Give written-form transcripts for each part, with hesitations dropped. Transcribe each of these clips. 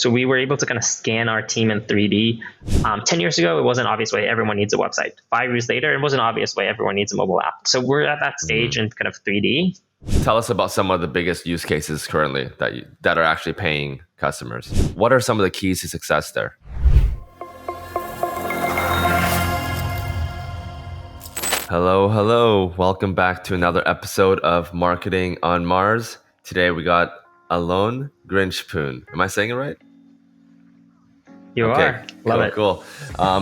So we were able to kind of scan our team in 3D. 10 years ago, it wasn't obvious way everyone needs a website. 5 years later, it wasn't obvious way everyone needs a mobile app. So we're at that stage in kind of 3D. Tell us about some of the biggest use cases currently that are actually paying customers. What are some of the keys to success there? Hello. Welcome back to another episode of Marketing on Mars. Today we got Alon Grinshpoon. Am I saying it right? You are. Love it. Cool.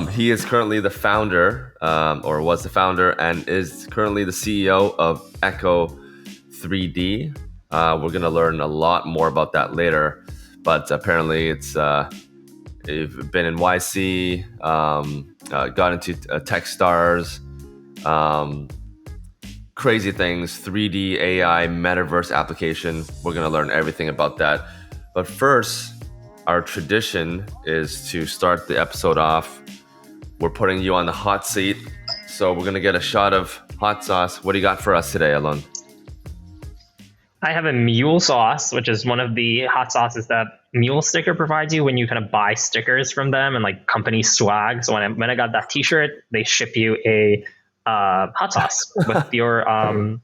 He is currently the founder, or was the founder, and is currently the CEO of Echo 3D. We're going to learn a lot more about that later, but apparently it's you've been in YC, got into Techstars, crazy things, 3D, AI, Metaverse application. We're going to learn everything about that. But first, our tradition is to start the episode off. We're putting you on the hot seat. So we're going to get a shot of hot sauce. What do you got for us today, Alon? I have a mule sauce, which is one of the hot sauces that Mule Sticker provides you when you kind of buy stickers from them and like company swag. So when I got that T-shirt, they ship you a hot sauce with your kind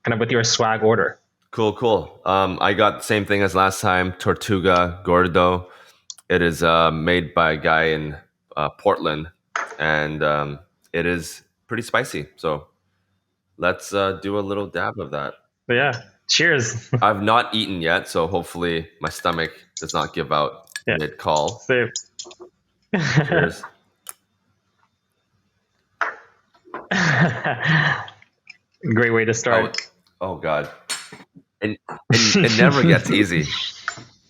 of with your swag order. Cool. I got the same thing as last time, Tortuga Gordo. It is made by a guy in Portland, and it is pretty spicy. So let's do a little dab of that. But yeah, cheers. I've not eaten yet, so hopefully my stomach does not give out mid-call. Safe. Cheers. Great way to start. Oh God. It never gets easy.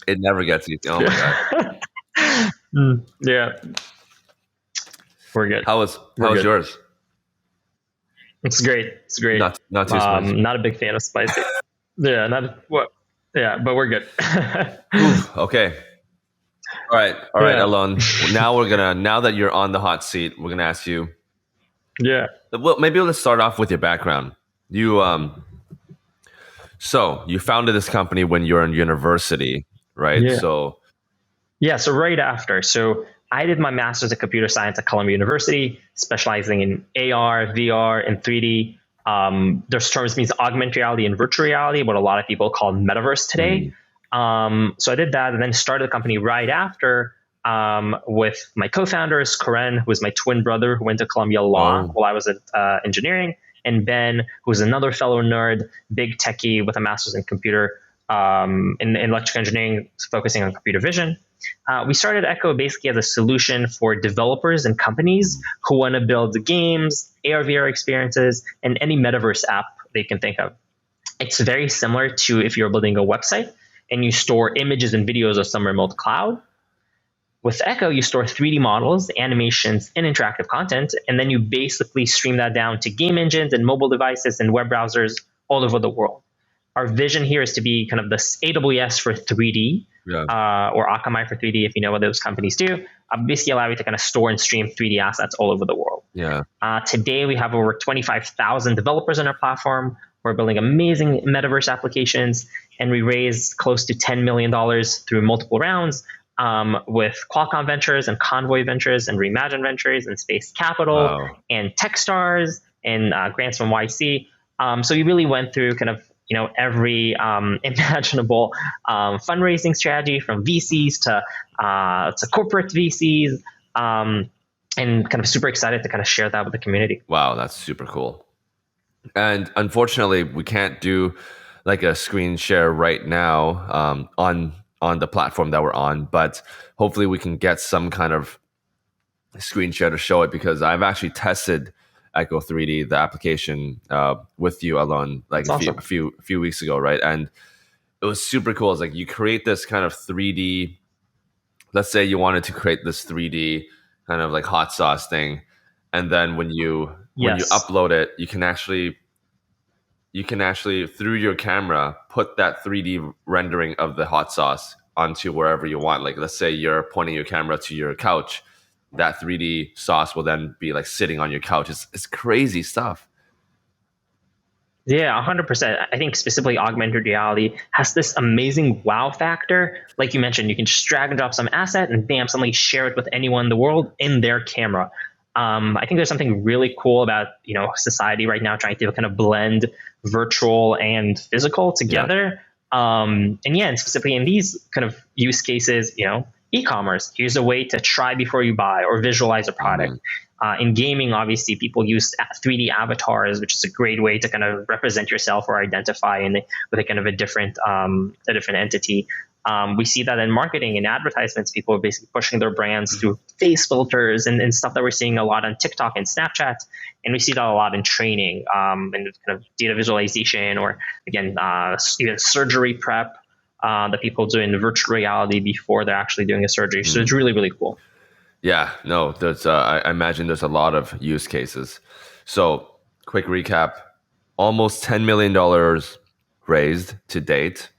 It never gets easy. Oh my God. Yeah. We're good. How was yours? It's great. Not too spicy. Not a big fan of spicy. Yeah, but we're good. Okay. All right, Alon. Now that you're on the hot seat, we're gonna ask you. Yeah. Well, maybe let's start off with your background. So you founded this company when you were in university, right? Yeah. So right after. So I did my master's in computer science at Columbia University, specializing in AR, VR, and 3D. Those terms means augmented reality and virtual reality, what a lot of people call Metaverse today. So I did that and then started the company right after with my co-founders, Karen, who was my twin brother who went to Columbia Law while I was at engineering, and Ben, who's another fellow nerd, big techie with a master's in computer in electrical engineering, focusing on computer vision. We started Echo basically as a solution for developers and companies who want to build games, AR, VR experiences, and any Metaverse app they can think of. It's very similar to if you're building a website and you store images and videos of some remote cloud. With Echo, you store 3D models, animations, and interactive content, and then you basically stream that down to game engines and mobile devices and web browsers all over the world. Our vision here is to be kind of this AWS for 3D, or Akamai for 3D, if you know what those companies do. Basically allow you to kind of store and stream 3D assets all over the world. Yeah. Today, we have over 25,000 developers on our platform. We're building amazing Metaverse applications, and we raised close to $10 million through multiple rounds with Qualcomm Ventures and Convoy Ventures and Reimagine Ventures and Space Capital and Techstars and grants from YC. So we really went through kind of every imaginable fundraising strategy, from VCs to corporate VCs, and kind of super excited to kind of share that with the community. Wow, that's super cool. And unfortunately, we can't do like a screen share right now on the platform that we're on, but hopefully we can get some kind of screen share to show it, because I've actually tested Echo 3D, the application, with you, Alon, like a few weeks ago, right? And it was super cool. It's like you create this kind of 3D. Let's say you wanted to create this 3D kind of like hot sauce thing, and then when you upload it, you can actually through your camera put that 3D rendering of the hot sauce onto wherever you want. Like let's say you're pointing your camera to your couch, that 3D sauce will then be like sitting on your couch. It's crazy stuff. Yeah, 100%. I think specifically augmented reality has this amazing wow factor. Like you mentioned, you can just drag and drop some asset and bam, suddenly share it with anyone in the world in their camera. I think there's something really cool about society right now trying to kind of blend virtual and physical Yeah. together. And yeah, and specifically in these kind of use cases, e-commerce. Here's a way to try before you buy or visualize a product. Mhm. In gaming, obviously, people use 3D avatars, which is a great way to kind of represent yourself or identify with a kind of a different entity. We see that in marketing and advertisements, people are basically pushing their brands through face filters and stuff that we're seeing a lot on TikTok and Snapchat. And we see that a lot in training and kind of data visualization or, again, even surgery prep that people do in virtual reality before they're actually doing a surgery. So it's really, really cool. Yeah, no, there's I imagine there's a lot of use cases. So, quick recap: almost $10 million raised to date,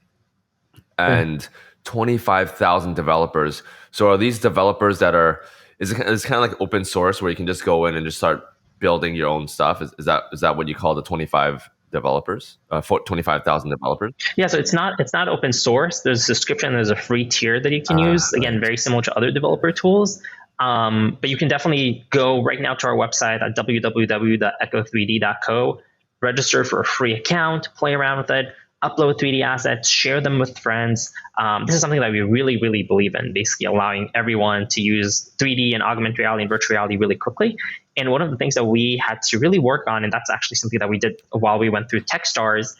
Yeah. and 25,000 developers. So, are these developers that are? It's kind of like open source where you can just go in and just start building your own stuff? Is that what you call the 25 developers? 25,000 developers? Yeah, so it's not open source. There's a subscription. There's a free tier that you can use. Again, Right. very similar to other developer tools. But you can definitely go right now to our website at www.echo3d.co, register for a free account, play around with it, upload 3D assets, share them with friends. This is something that we really, really believe in, basically allowing everyone to use 3D and augmented reality and virtual reality really quickly. And one of the things that we had to really work on, and that's actually something that we did while we went through Techstars,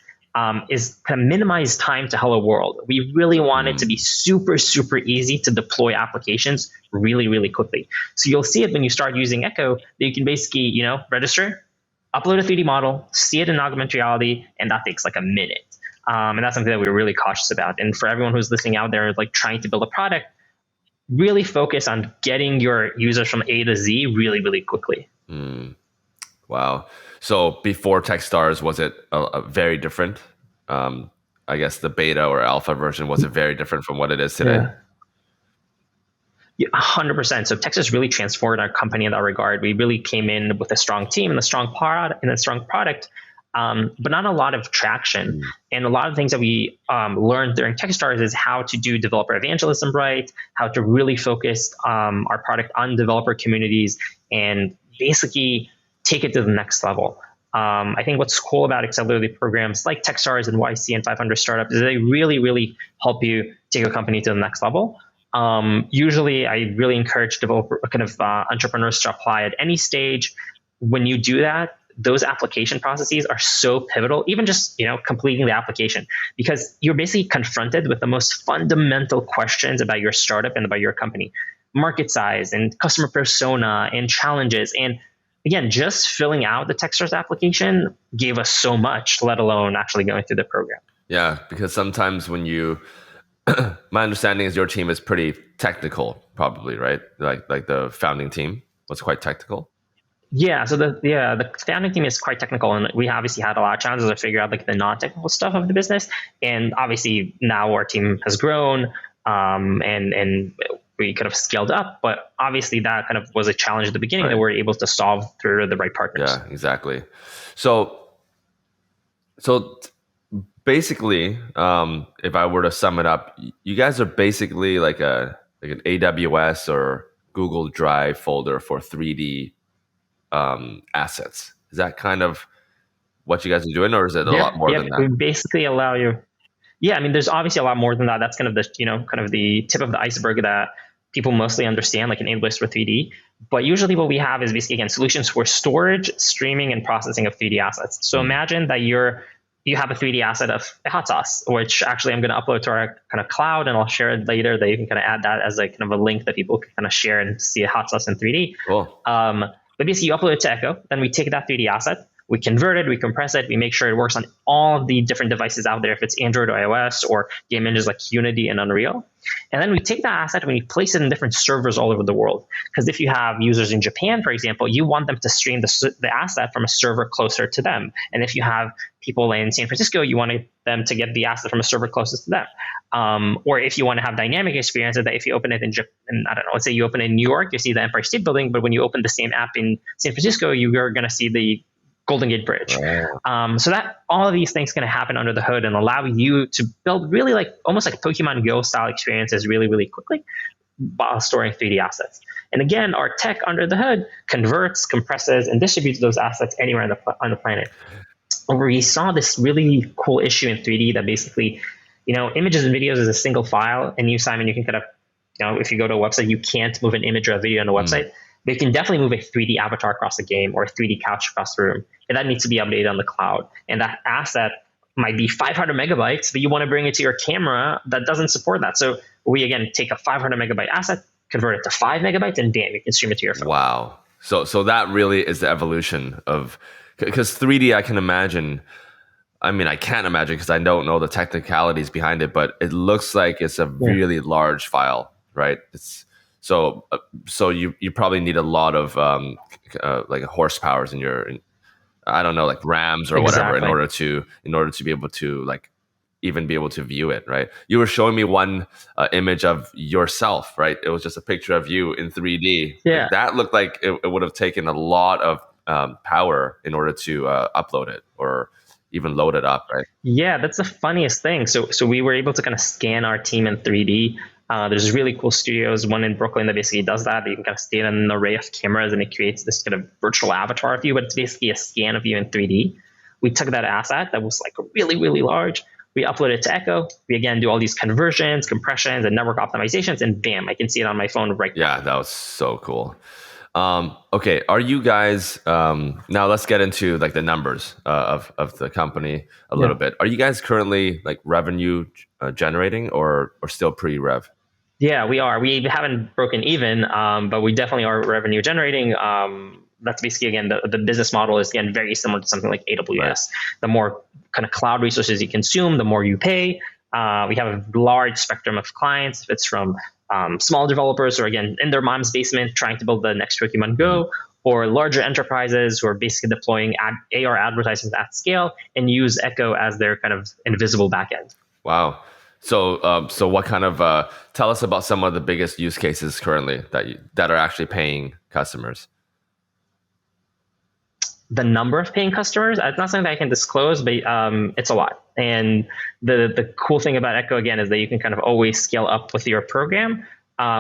is kind of minimize time to hello world. We really want it to be super, super easy to deploy applications really, really quickly. So you'll see it when you start using Echo that you can basically, register, upload a 3D model, see it in augmented reality, and that takes like a minute. And that's something that we're really cautious about. And for everyone who's listening out there, like trying to build a product, really focus on getting your users from A to Z really, really quickly. Wow. So before Techstars, was it a very different? Um, I guess the beta or alpha version, was it very different from what it is today? Yeah. Yeah, 100%. So Texas really transformed our company in that regard. We really came in with a strong team and a strong product, but not a lot of traction. And a lot of things that we learned during Techstars is how to do developer evangelism right, how to really focus our product on developer communities, and basically take it to the next level. I think what's cool about accelerated programs like Techstars and YC and 500 Startups is they really, really help you take a company to the next level. Usually, I really encourage entrepreneurs to apply at any stage. When you do that, those application processes are so pivotal. Even just completing the application, because you're basically confronted with the most fundamental questions about your startup and about your company, market size and customer persona and challenges. And again, just filling out the Techstars application gave us so much, let alone actually going through the program. Yeah, because sometimes when you, my understanding is your team is pretty technical, probably, right? Like the founding team was quite technical. Yeah, so the founding team is quite technical, and we obviously had a lot of challenges to figure out like the non-technical stuff of the business. And obviously now our team has grown, and we kind of scaled up. But obviously that kind of was a challenge at the beginning that we're able to solve through the right partners. Yeah, exactly. So basically, if I were to sum it up, you guys are basically like an AWS or Google Drive folder for 3D assets. Is that kind of what you guys are doing, or is it a lot more than We that? basically allow you. Yeah, I mean, there's obviously a lot more than that. That's kind of the kind of the tip of the iceberg that people mostly understand, like an AWS for 3D. But usually, what we have is basically again solutions for storage, streaming, and processing of 3D assets. So imagine that you have a 3D asset of a hot sauce, which actually I'm going to upload to our kind of cloud, and I'll share it later. That you can kind of add that as like kind of a link that people can kind of share and see a hot sauce in 3D. Cool. But basically, you upload it to Echo, then we take that 3D asset, we convert it, we compress it, we make sure it works on all of the different devices out there, if it's Android or iOS or game engines like Unity and Unreal. And then we take that asset and we place it in different servers all over the world. Because if you have users in Japan, for example, you want them to stream the asset from a server closer to them. And if you have people in San Francisco, you want them to get the asset from a server closest to them. Or if you want to have dynamic experiences, that if you open it in I don't know, let's say you open it in New York, you see the Empire State Building, but when you open the same app in San Francisco, you are going to see the Golden Gate Bridge. Wow. So that all of these things can happen under the hood and allow you to build really like almost like Pokemon Go style experiences really, really quickly while storing 3D assets. And again, our tech under the hood converts, compresses, and distributes those assets anywhere on the planet. We saw this really cool issue in 3D that basically, images and videos is a single file, and Simon, you can kind of, if you go to a website, you can't move an image or a video on a website, but you can definitely move a 3D avatar across the game or a 3D couch across the room, and that needs to be updated on the cloud. And that asset might be 500 megabytes, but you want to bring it to your camera that doesn't support that. So we, again, take a 500 megabyte asset, convert it to 5 megabytes, and bam, you can stream it to your phone. Wow. So that really is the evolution of, because 3D, I can imagine. I mean, I can't imagine because I don't know the technicalities behind it, but it looks like it's a really large file, right? It's so you probably need a lot of like horsepowers in your, I don't know, like RAMs or whatever in order to be able to like even be able to view it, right? You were showing me one image of yourself, right? It was just a picture of you in 3D. Yeah. Like, that looked like it would have taken a lot of power in order to upload it or even load it up, right? Yeah, that's the funniest thing. So we were able to kind of scan our team in 3D. There's really cool studios, one in Brooklyn that basically does that. You can kind of stay on an array of cameras and it creates this kind of virtual avatar of you, but it's basically a scan of you in 3D. We took that asset that was like really, really large. We upload it to Echo. We again do all these conversions, compressions, and network optimizations, and bam, I can see it on my phone right now. Yeah, that was so cool. Okay, are you guys now? Let's get into like the numbers of the company a little bit. Are you guys currently like revenue generating or still pre-rev? Yeah, we are. We haven't broken even, but we definitely are revenue generating. That's basically, again, the business model is, again, very similar to something like AWS. Right. The more kind of cloud resources you consume, the more you pay. We have a large spectrum of clients. If it's from small developers who are, again, in their mom's basement trying to build the next Pokemon Go, or larger enterprises who are basically deploying AR advertisements at scale and use Echo as their kind of invisible backend. Wow. So what kind of tell us about some of the biggest use cases currently that are actually paying customers? The number of paying customers, it's not something that I can disclose, but it's a lot. And the cool thing about Echo, again, is that you can kind of always scale up with your program,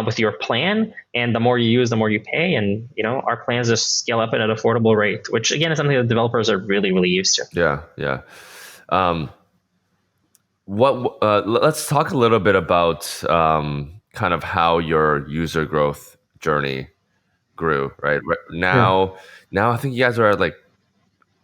with your plan. And the more you use, the more you pay. And, our plans just scale up at an affordable rate, which, again, is something that developers are really, really used to. Yeah. Let's talk a little bit about kind of how your user growth journey grew, right? Now I think you guys are at like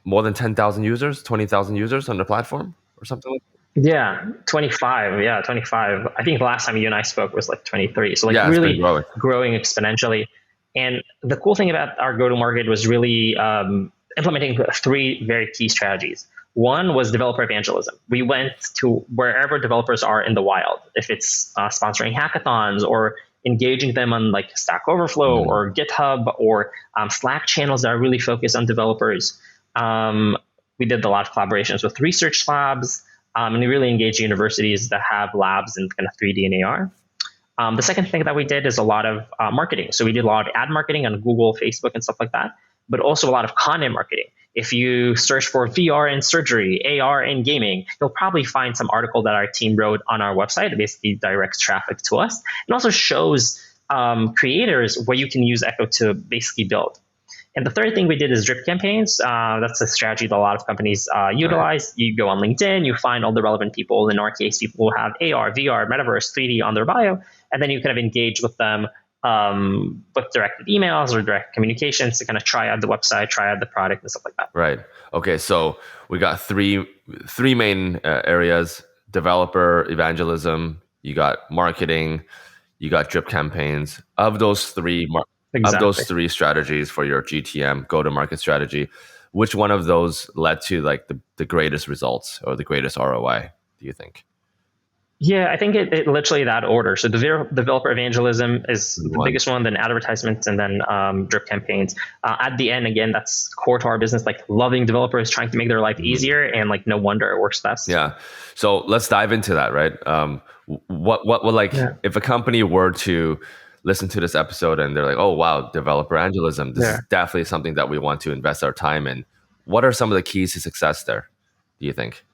more than 10,000 users, 20,000 users on the platform or something like that. Yeah, 25. Yeah, 25. I think the last time you and I spoke was like 23. So really growing exponentially. And the cool thing about our go-to-market was really implementing 3 very key strategies. One was developer evangelism. We went to wherever developers are in the wild, if it's sponsoring hackathons or engaging them on like Stack Overflow or GitHub or Slack channels that are really focused on developers. We did a lot of collaborations with research labs, and we really engaged universities that have labs in kind of 3D and AR. The second thing that we did is a lot of marketing. So we did a lot of ad marketing on Google, Facebook, and stuff like that, but also a lot of content marketing. If you search for VR in surgery, AR in gaming, you'll probably find some article that our team wrote on our website that basically directs traffic to us and also shows creators where you can use Echo to basically build. And the third thing we did is drip campaigns. That's a strategy that a lot of companies utilize. Right. You go on LinkedIn, you find all the relevant people. In our case, people who have AR, VR, Metaverse, 3D on their bio, and then you kind of engage with them with directed emails or direct communications to kind of try out the website, try out the product and stuff like that. Right. Okay. So we got three main areas: developer evangelism, you got marketing, you got drip campaigns. Of those three strategies for your GTM go-to-market strategy, which one of those led to like the greatest results or the greatest ROI, do you think? Yeah, I think it literally that order. So developer evangelism is the biggest one, then advertisements, and then drip campaigns. At the end, again, that's core to our business, like loving developers, trying to make their life easier, and like no wonder it works best. Yeah. So let's dive into that, right? If a company were to listen to this episode and they're like, oh, wow, developer evangelism, this is definitely something that we want to invest our time in. What are some of the keys to success there, do you think?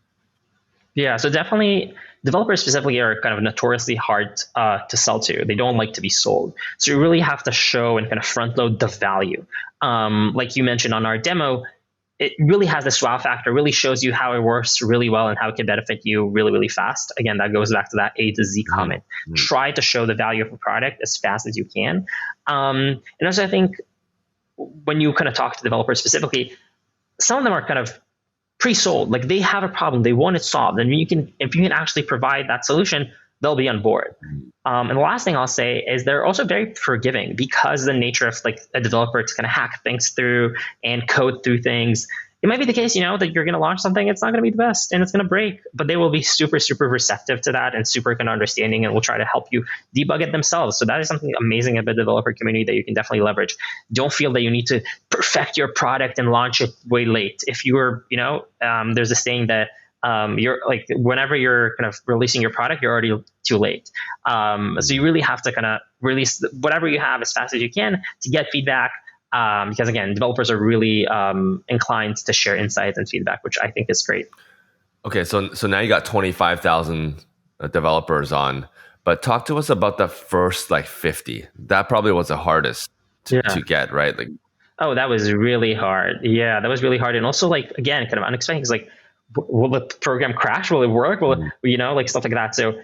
Yeah, so definitely developers specifically are kind of notoriously hard to sell to. They don't like to be sold. So you really have to show and kind of front load the value. Like you mentioned on our demo, it really has this wow factor, really shows you how it works really well and how it can benefit you really, really fast. Again, that goes back to that A to Z comment. Mm-hmm. Try to show the value of a product as fast as you can. And also, I think when you kind of talk to developers specifically, some of them are kind of pre-sold. Like they have a problem, they want it solved, and if you can actually provide that solution, they'll be on board. And the last thing I'll say is they're also very forgiving because the nature of like a developer to kind of hack things through and code through things. It might be the case, that you're going to launch something, it's not going to be the best and it's going to break, but they will be super, super receptive to that and super kind of understanding and will try to help you debug it themselves. So that is something amazing about the developer community that you can definitely leverage. Don't feel that you need to perfect your product and launch it way late. If you're, there's a saying that you're like, whenever you're kind of releasing your product, you're already too late. So you really have to kind of release whatever you have as fast as you can to get feedback. Because again, developers are really inclined to share insights and feedback, which I think is great. Okay, so now you got 25,000 developers on, but talk to us about the first like 50. That probably was the hardest to get, right? Like, oh, that was really hard. Yeah, that was really hard, and also like again, kind of unexpected. It's like, will the program crash? Will it work? Will it, like stuff like that. So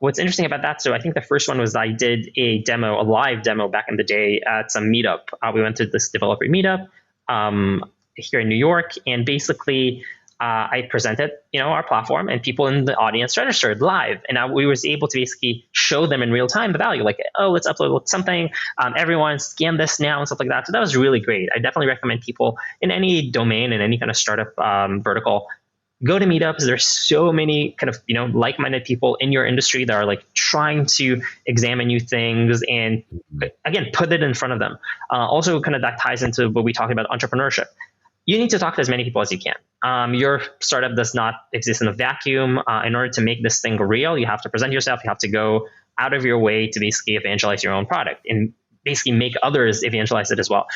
what's interesting about that, so I think the first one was I did a live demo back in the day at some meetup. We went to this developer meetup here in New York, and basically I presented, our platform, and people in the audience registered live, and we was able to basically show them in real time the value, like, oh, let's upload something, everyone scan this now and stuff like that. So that was really great. I definitely recommend people in any domain, in any kind of startup vertical, go to meetups. There's so many kind of, like-minded people in your industry that are like trying to examine new things and again, put it in front of them. Also kind of that ties into what we talked about, entrepreneurship. You need to talk to as many people as you can. Your startup does not exist in a vacuum. In order to make this thing real, you have to present yourself. You have to go out of your way to basically evangelize your own product and basically make others evangelize it as well.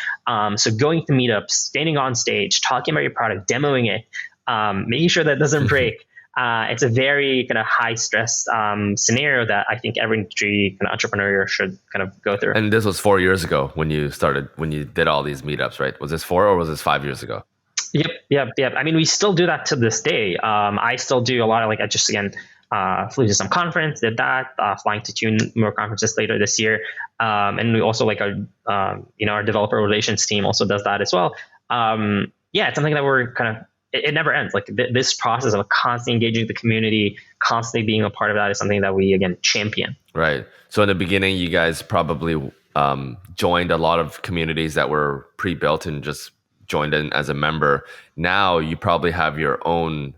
So going to meetups, standing on stage, talking about your product, demoing it, making sure that it doesn't break. It's a very kind of high stress scenario that I think every industry kind of entrepreneur should kind of go through. And this was 4 years ago when you did all these meetups, right? Was this 4 or was this 5 years ago? Yep. I mean, we still do that to this day. I still do a lot of like, I just, again, flew to some conference, did that, flying to 2 more conferences later this year. And we also like our developer relations team also does that as well. It's something that we're kind of, it never ends. Like this process of constantly engaging the community, constantly being a part of that is something that we, again, champion. Right. So in the beginning, you guys probably joined a lot of communities that were pre-built and just joined in as a member. Now you probably have your own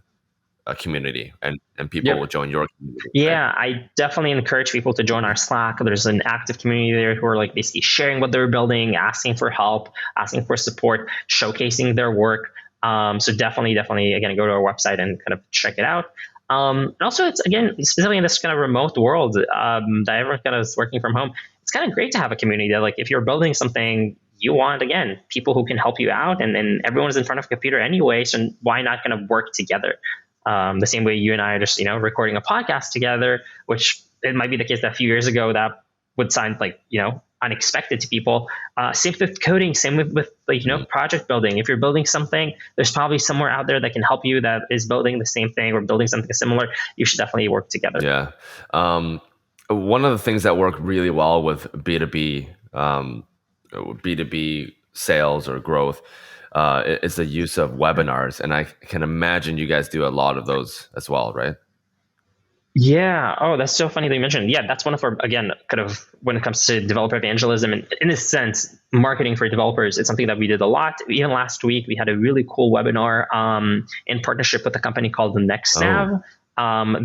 community and people will join your community. Yeah, right? I definitely encourage people to join our Slack. There's an active community there who are like basically sharing what they're building, asking for help, asking for support, showcasing their work. So definitely, again, go to our website and kind of check it out. And also, it's, again, specifically in this kind of remote world that everyone kind of is working from home, it's kind of great to have a community that, like, if you're building something, you want, again, people who can help you out, and everyone's in front of a computer anyway, so why not kind of work together? The same way you and I are just, recording a podcast together, which it might be the case that a few years ago that would sound like, unexpected to people. Same with coding, same with like, project building. If you're building something, there's probably somewhere out there that can help you that is building the same thing or building something similar. You should definitely work together. Yeah. One of the things that work really well with B2B sales or growth is the use of webinars. And I can imagine you guys do a lot of those as well, right? Yeah. Oh, that's so funny that you mentioned. Yeah, that's one of our, again, kind of when it comes to developer evangelism and in a sense, marketing for developers, it's something that we did a lot. Even last week, we had a really cool webinar in partnership with a company called the NextNav.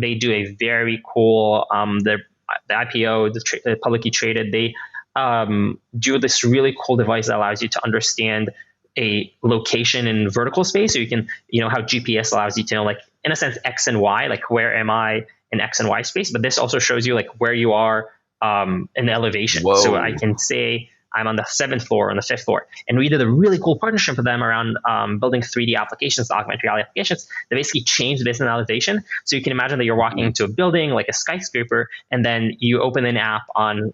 They do a very cool, the IPO, the publicly traded, they do this really cool device that allows you to understand a location in vertical space. So you can, how GPS allows you to know, like, in a sense, X and Y, like where am I in X and Y space, but this also shows you like where you are in the elevation. Whoa. So I can say I'm on the 7th floor, on the 5th floor. And we did a really cool partnership with them around building 3D applications, augmented reality applications that basically change the visualization. So you can imagine that you're walking into a building like a skyscraper, and then you open an app on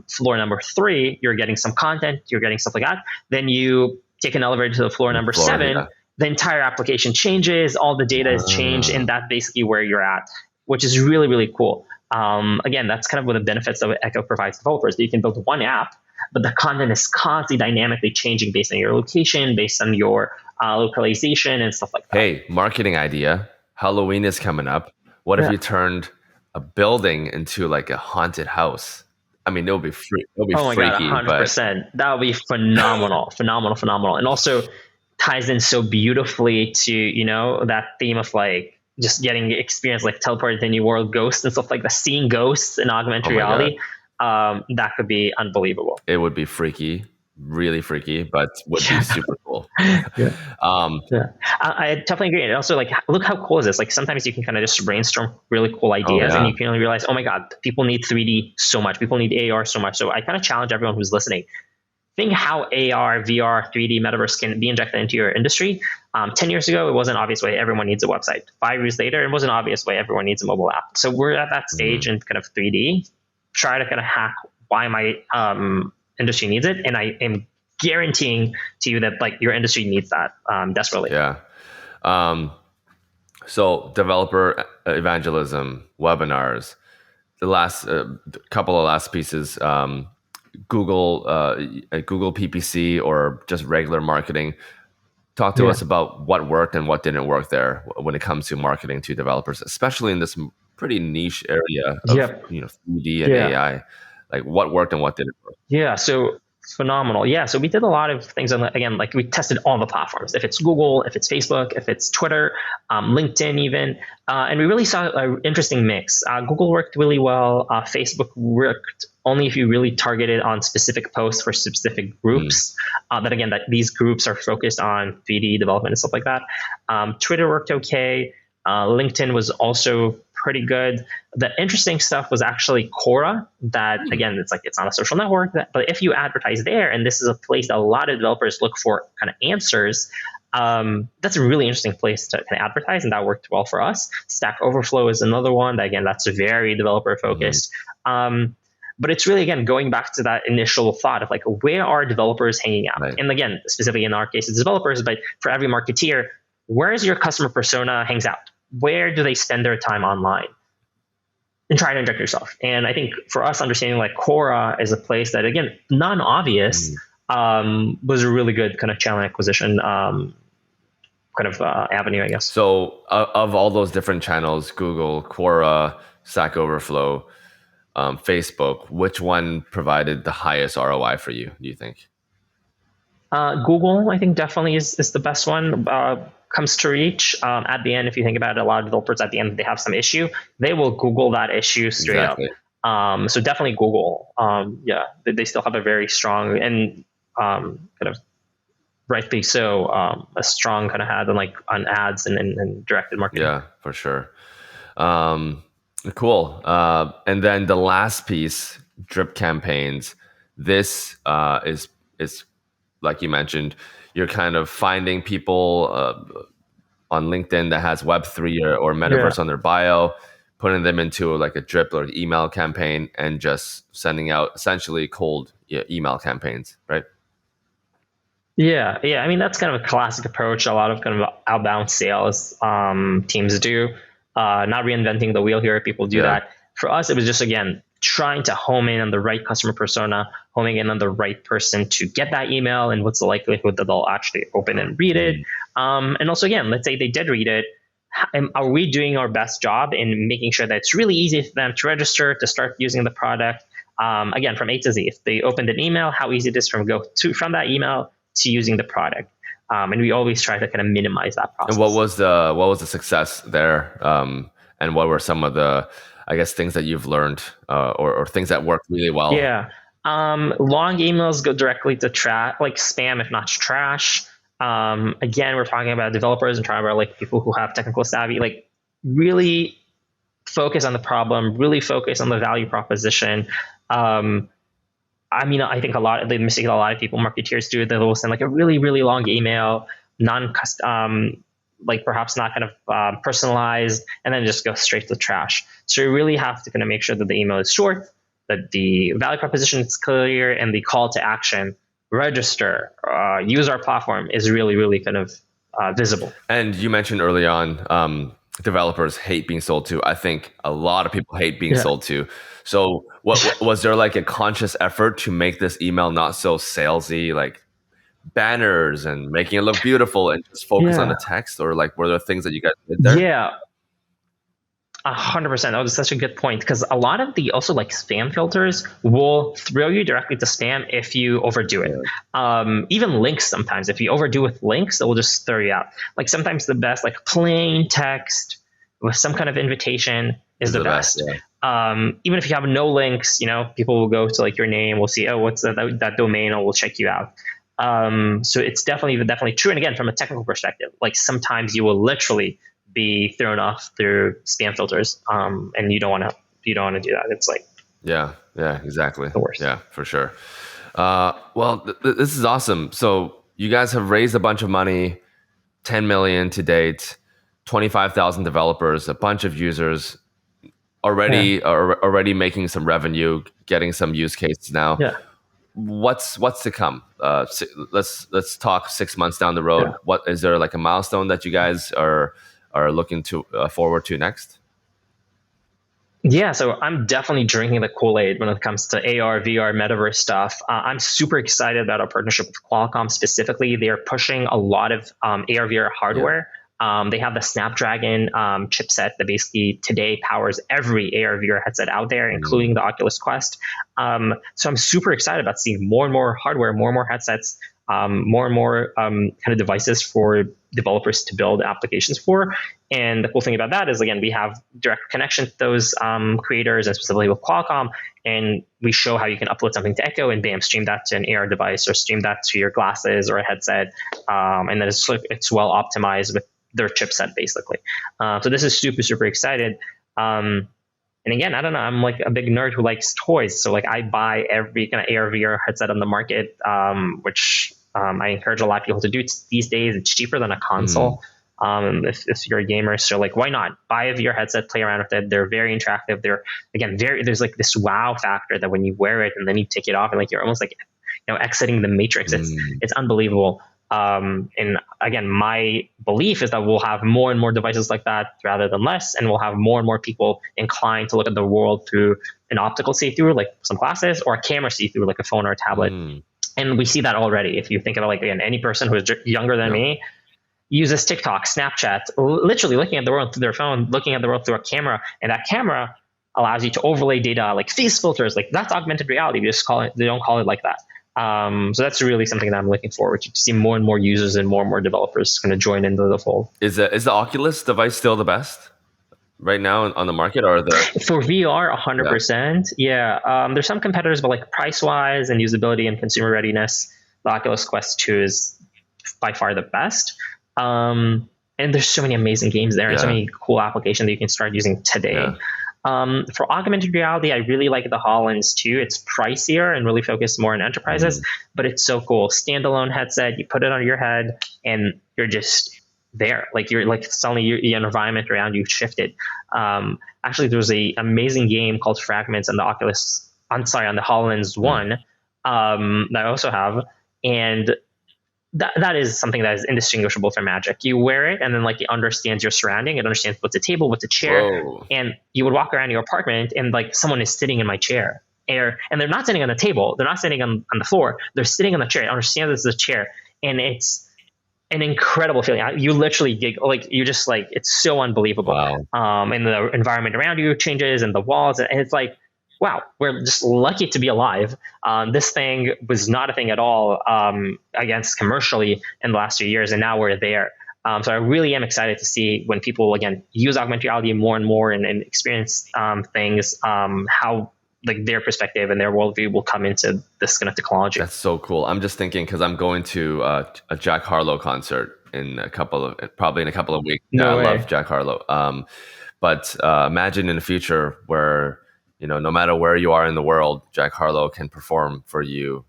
floor number 3, you're getting some content, you're getting stuff like that. Then you take an elevator to the floor number 7, yeah. The entire application changes, all the data is changed, and that's basically where you're at, which is really, really cool. Again, that's kind of one of the benefits of Echo provides developers. You can build one app, but the content is constantly dynamically changing based on your location, based on your localization and stuff like that. Hey, marketing idea. Halloween is coming up. What if you turned a building into like a haunted house? I mean, it'll be free. It'll be my freaky, God, 100%. That would be phenomenal, phenomenal. And also ties in so beautifully to, that theme of like just getting experience, like teleported to a new world, ghosts and stuff like that, seeing ghosts in augmented reality. That could be unbelievable. It would be freaky, really freaky, but would be super cool. I definitely agree. And also, like, look how cool is this? Like, sometimes you can kind of just brainstorm really cool ideas, and you can only realize, oh my God, people need 3D so much. People need AR so much. So I kind of challenge everyone who's listening. Think how AR, VR, 3D, Metaverse can be injected into your industry. 10 years ago, it wasn't obvious way everyone needs a website. 5 years later, it wasn't obvious way everyone needs a mobile app. So we're at that stage in kind of 3D. Try to kind of hack why my industry needs it, and I am guaranteeing to you that like your industry needs that desperately. Yeah. So developer evangelism, webinars, the last couple of last pieces, Google PPC or just regular marketing. Talk to us about what worked and what didn't work there when it comes to marketing to developers, especially in this pretty niche area of 3D and AI. Like what worked and what didn't work. Yeah, so phenomenal. Yeah, so we did a lot of things on again, like we tested all the platforms. If it's Google, if it's Facebook, if it's Twitter, LinkedIn even, and we really saw an interesting mix. Google worked really well. Facebook worked only if you really targeted on specific posts for specific groups. That again, that these groups are focused on 3D development and stuff like that. Twitter worked okay. LinkedIn was also pretty good. The interesting stuff was actually Quora. That again, it's not a social network, but if you advertise there, and this is a place that a lot of developers look for kind of answers, that's a really interesting place to kind of advertise, and that worked well for us. Stack Overflow is another one that again, that's very developer focused. But it's really, again, going back to that initial thought of like, where are developers hanging out? Right. And again, specifically in our case, it's developers, but for every marketeer, where is your customer persona hangs out? Where do they spend their time online? And try to inject yourself. And I think for us, understanding like Quora is a place that, again, non-obvious, was a really good kind of channel acquisition avenue, I guess. So of all those different channels, Google, Quora, Stack Overflow, Facebook, which one provided the highest ROI for you, do you think? Google, I think definitely is the best one. Comes to reach at the end. If you think about it, a lot of developers at the end, they have some issue, they will Google that issue straight up. So definitely Google. They still have a very strong and kind of rightly so a strong kind of ad on ads and directed marketing. Yeah, for sure. Cool. And then the last piece, drip campaigns. This is like you mentioned, you're kind of finding people on LinkedIn that has Web3 or Metaverse on their bio, putting them into like a drip or email campaign and just sending out essentially cold email campaigns, right? Yeah. I mean, that's kind of a classic approach a lot of kind of outbound sales teams do. Not reinventing the wheel here. People do that. For us, it was just, again, trying to home in on the right customer persona, homing in on the right person to get that email and what's the likelihood that they'll actually open and read it. And also, again, let's say they did read it. Are we doing our best job in making sure that it's really easy for them to register, to start using the product? Again, from A to Z. If they opened an email, how easy it is from that email to using the product. And we always try to kind of minimize that process. And what was the success there? And what were some of the, I guess, things that you've learned or things that worked really well? Yeah. Long emails go directly to like spam, if not trash. Again, we're talking about developers and talking about like people who have technical savvy, like really focus on the problem, really focus on the value proposition. I mean, I think the mistake a lot of people, marketeers do, they will send like a really, really long email, like perhaps not kind of personalized, and then just go straight to the trash. So you really have to kind of make sure that the email is short, that the value proposition is clear, and the call to action, register, use our platform, is really, really kind of visible. And you mentioned early on, developers hate being sold to. I think a lot of people hate being sold to. So what was there like a conscious effort to make this email not so salesy, like banners and making it look beautiful and just focus on the text? Or like, were there things that you guys did there? Yeah. 100%. That was such a good point, because a lot of the also like spam filters will throw you directly to spam if you overdo it. Even links, sometimes if you overdo with links, it will just throw you out. Like sometimes the best, like plain text with some kind of invitation is the best. Even if you have no links, people will go to like your name, will see, oh, what's that domain, and will check you out. So it's definitely true. And again, from a technical perspective, like sometimes you will literally be thrown off through spam filters, and you don't want to do that. It's like exactly, the worst. Yeah, for sure. Well, this is awesome. So you guys have raised a bunch of money, 10 million to date, 25,000 developers, a bunch of users already making some revenue, getting some use cases now. What's to come? Let's talk 6 months down the road. What is there like a milestone that you guys are looking to forward to next? Yeah, so I'm definitely drinking the Kool-Aid when it comes to AR, VR, Metaverse stuff. I'm super excited about our partnership with Qualcomm specifically. They are pushing a lot of AR, VR hardware. They have the Snapdragon chipset that basically today powers every AR, VR headset out there, including the Oculus Quest. So I'm super excited about seeing more and more hardware, more and more headsets, more and more kind of devices for developers to build applications for. And the cool thing about that is, again, we have direct connection to those creators, and specifically with Qualcomm, and we show how you can upload something to Echo and bam, stream that to an AR device or stream that to your glasses or a headset. And then it's well optimized with their chipset, basically. So this is super, super excited. And again, I don't know, I'm like a big nerd who likes toys. So like I buy every kind of AR, VR headset on the market, which I encourage a lot of people to do these days. It's cheaper than a console. If you're a gamer. So like, why not buy a VR headset, play around with it? They're very interactive. They're, again, there's like this wow factor that when you wear it and then you take it off and like, you're almost like, exiting the matrix. It's unbelievable. And again, my belief is that we'll have more and more devices like that rather than less, and we'll have more and more people inclined to look at the world through an optical see-through, like some glasses, or a camera see-through, like a phone or a tablet. And we see that already. If you think about, like, again, any person who is younger than me uses TikTok, Snapchat, literally looking at the world through their phone, looking at the world through a camera, and that camera allows you to overlay data, like face filters, like that's augmented reality. They don't call it like that. So that's really something that I'm looking forward to see more and more users and more developers going to join into the fold. Is the Oculus device still the best right now on the market, or for VR? 100%. Yeah. There's some competitors, but like price wise and usability and consumer readiness, the Oculus Quest 2 is by far the best. And there's so many amazing games there and so many cool applications that you can start using today. For augmented reality, I really like the HoloLens 2. It's pricier and really focused more on enterprises, but it's so cool. Standalone headset, you put it on your head and you're just there. Like you're like suddenly the environment around you shifted. Actually, there was a amazing game called Fragments on the HoloLens 1 that I also have. And that is something that is indistinguishable from Magic. You wear it, and then like it understands your surrounding. It understands what's a table, what's a chair. And you would walk around your apartment, and like someone is sitting in my chair, and they're not sitting on the table. They're not sitting on the floor. They're sitting on the chair. It understands this is a chair, and it's an incredible feeling. You literally like you just like it's so unbelievable. And the environment around you changes, and the walls, and it's like, wow, we're just lucky to be alive. This thing was not a thing at all against commercially in the last few years, and now we're there. So I really am excited to see when people, again, use augmented reality more and more and experience things, how like their perspective and their worldview will come into this kind of technology. That's so cool. I'm just thinking because I'm going to a Jack Harlow concert in a couple of weeks. No way. I love Jack Harlow. But imagine in the future where no matter where you are in the world, Jack Harlow can perform for you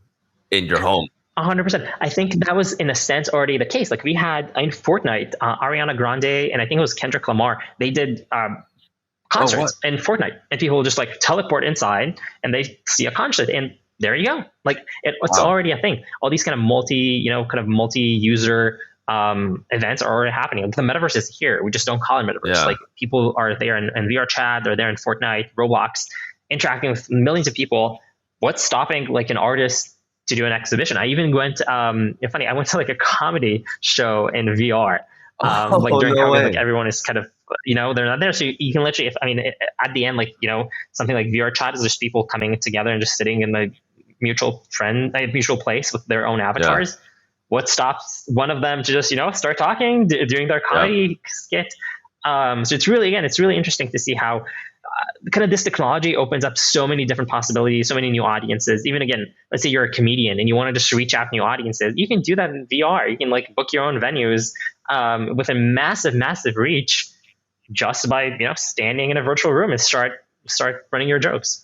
in your home. 100%. I think that was in a sense already the case. Like we had in Fortnite, Ariana Grande and I think it was Kendrick Lamar. They did concerts in Fortnite, and people will just like teleport inside and they see a concert, and there you go. Like it's already a thing. All these kind of multi-user events are already happening. The metaverse is here. We just don't call it metaverse. Yeah. Like people are there in VR chat, they're there in Fortnite, Roblox, interacting with millions of people. What's stopping like an artist to do an exhibition? I even went, funny, I went to like a comedy show in VR. Like during COVID, like everyone is kind of, they're not there. So you can literally, at the end, like, something like VR chat is just people coming together and just sitting in the mutual place with their own avatars. Yeah. What stops one of them to just, start talking during their comedy skit? So it's really interesting to see how kind of this technology opens up so many different possibilities, so many new audiences. Even again, let's say you're a comedian and you want to just reach out new audiences. You can do that in VR. You can like book your own venues with a massive reach just by, standing in a virtual room and start running your jokes.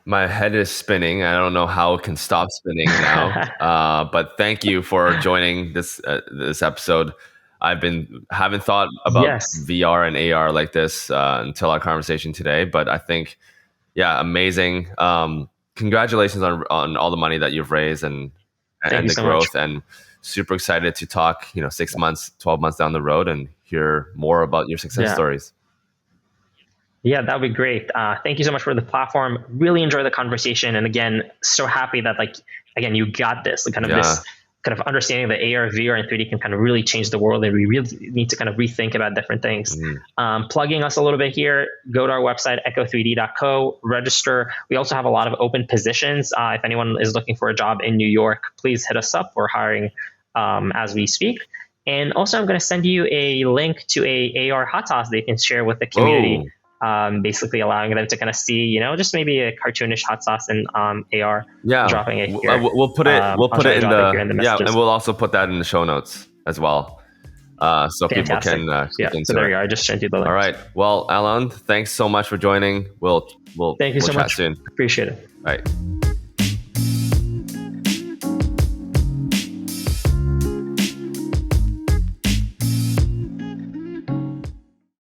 My head is spinning. I don't know how it can stop spinning now. But thank you for joining this episode. Haven't thought about VR and AR like this until our conversation today. But I think, amazing. Congratulations on all the money that you've raised and the growth. And super excited to talk, 6 months, 12 months down the road and hear more about your success stories. Yeah, that would be great. Thank you so much for the platform. Really enjoy the conversation. And again, so happy that you got this this kind of understanding that AR, VR, and 3D can kind of really change the world, and we really need to kind of rethink about different things. Plugging us a little bit here, go to our website, echo3d.co, register. We also have a lot of open positions. If anyone is looking for a job in New York, please hit us up. We're hiring as we speak. And also, I'm going to send you a link to a AR hot sauce that you can share with the community. Basically allowing them to kind of see, just maybe a cartoonish hot sauce in AR. Dropping it here. We'll put it in the messages. And we'll also put that in the show notes as well, so Fantastic. People can click into so there it. you go. I just sent you the link. All right. Well, Alon, thanks so much for joining. We'll thank you so chat much soon. Appreciate it. All right.